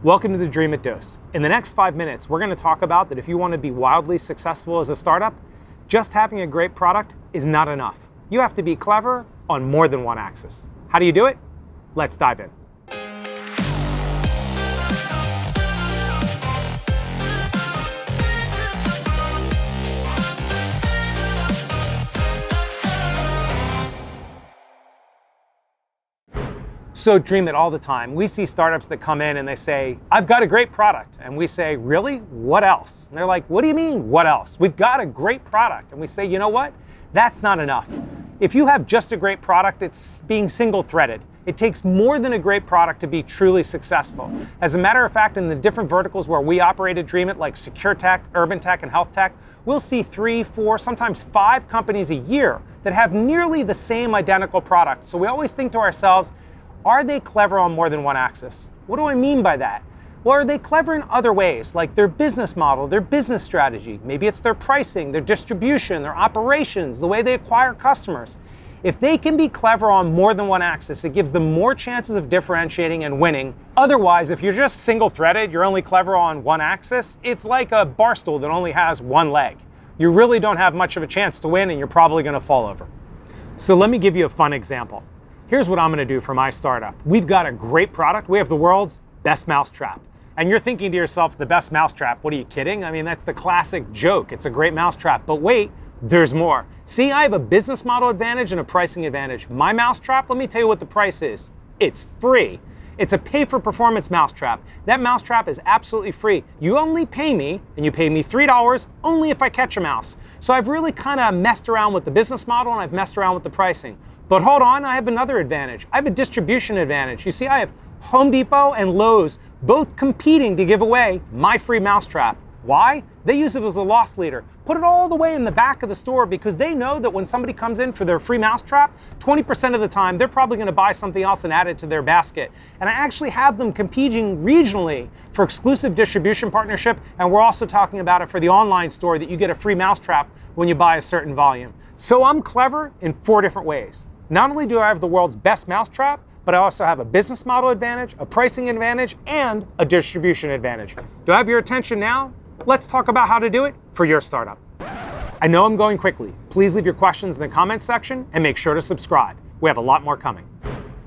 Welcome to the Dreamit Dose. In the next 5 minutes, we're going to talk about that if you want to be wildly successful as a startup, just having a great product is not enough. You have to be clever on more than one axis. How do you do it? Let's dive in. So Dreamit all the time. We see startups that come in and they say, I've got a great product. And we say, really? What else? And they're like, what do you mean, what else? We've got a great product. And we say, you know what? That's not enough. If you have just a great product, it's being single-threaded. It takes more than a great product to be truly successful. As a matter of fact, in the different verticals where we operate at Dreamit, like secure tech, urban tech, and health tech, we'll see 3, 4, sometimes 5 companies a year that have nearly the same identical product. So we always think to ourselves, are they clever on more than one axis? What do I mean by that? Well, are they clever in other ways, like their business model, their business strategy? Maybe it's their pricing, their distribution, their operations, the way they acquire customers. If they can be clever on more than one axis, it gives them more chances of differentiating and winning. Otherwise, if you're just single-threaded, you're only clever on one axis, it's like a bar stool that only has one leg. You really don't have much of a chance to win, and you're probably going to fall over. So let me give you a fun example. Here's what I'm going to do for my startup. We've got a great product. We have the world's best mousetrap. And you're thinking to yourself, the best mousetrap, what are you kidding? I mean, that's the classic joke. It's a great mousetrap. But wait, there's more. See, I have a business model advantage and a pricing advantage. My mousetrap, let me tell you what the price is. It's free. It's a pay-for-performance mousetrap. That mousetrap is absolutely free. You only pay me, and you pay me $3 only if I catch a mouse. So I've really kind of messed around with the business model, and I've messed around with the pricing. But hold on, I have another advantage. I have a distribution advantage. You see, I have Home Depot and Lowe's both competing to give away my free mousetrap. Why? They use it as a loss leader. Put it all the way in the back of the store because they know that when somebody comes in for their free mousetrap, 20% of the time, they're probably going to buy something else and add it to their basket. And I actually have them competing regionally for exclusive distribution partnership. And we're also talking about it for the online store that you get a free mousetrap when you buy a certain volume. So I'm clever in 4 different ways. Not only do I have the world's best mousetrap, but I also have a business model advantage, a pricing advantage, and a distribution advantage. Do I have your attention now? Let's talk about how to do it for your startup. I know I'm going quickly. Please leave your questions in the comments section and make sure to subscribe. We have a lot more coming.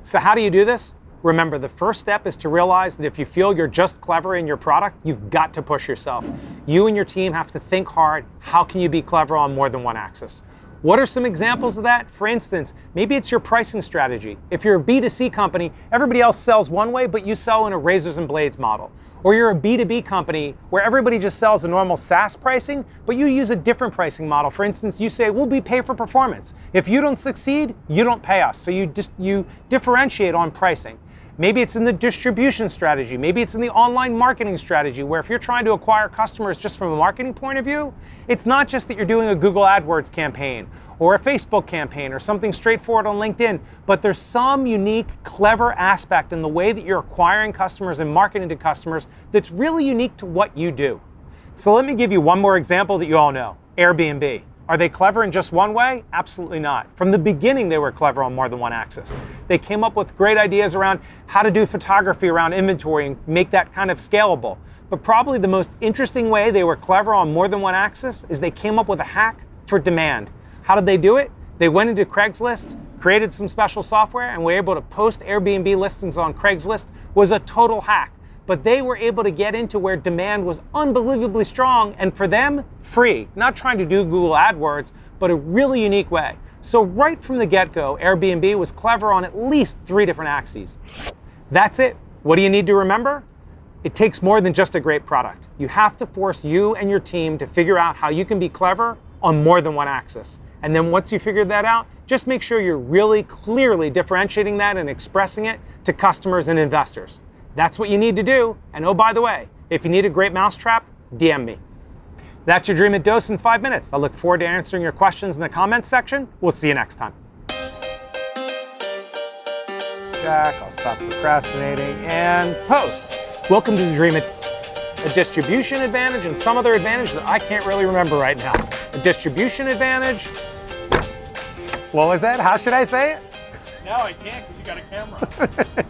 So how do you do this? Remember, the first step is to realize that if you feel you're just clever in your product, you've got to push yourself. You and your team have to think hard. How can you be clever on more than one axis? What are some examples of that? For instance, maybe it's your pricing strategy. If you're a B2C company, everybody else sells one way, but you sell in a razors and blades model. Or you're a B2B company where everybody just sells a normal SaaS pricing, but you use a different pricing model. For instance, you say, we'll be pay for performance. If you don't succeed, you don't pay us. So you differentiate on pricing. Maybe it's in the distribution strategy. Maybe it's in the online marketing strategy, where if you're trying to acquire customers just from a marketing point of view, it's not just that you're doing a Google AdWords campaign or a Facebook campaign or something straightforward on LinkedIn, but there's some unique, clever aspect in the way that you're acquiring customers and marketing to customers that's really unique to what you do. So let me give you one more example that you all know, Airbnb. Are they clever in just one way? Absolutely not. From the beginning, they were clever on more than one axis. They came up with great ideas around how to do photography around inventory and make that kind of scalable. But probably the most interesting way they were clever on more than one axis is they came up with a hack for demand. How did they do it? They went into Craigslist, created some special software, and were able to post Airbnb listings on Craigslist. Was a total hack. But they were able to get into where demand was unbelievably strong, and for them, free. Not trying to do Google AdWords, but a really unique way. So right from the get-go, Airbnb was clever on at least 3 different axes. That's it. What do you need to remember? It takes more than just a great product. You have to force you and your team to figure out how you can be clever on more than one axis. And then once you figure that out, just make sure you're really clearly differentiating that and expressing it to customers and investors. That's what you need to do. And oh, by the way, if you need a great mousetrap, DM me. That's your Dreamit Dose in 5 minutes. I look forward to answering your questions in the comments section. We'll see you next time. Check, I'll stop procrastinating and post. Welcome to the Dreamit. A distribution advantage and some other advantage that I can't really remember right now. A distribution advantage. What was that? How should I say it? No, I can't because you got a camera.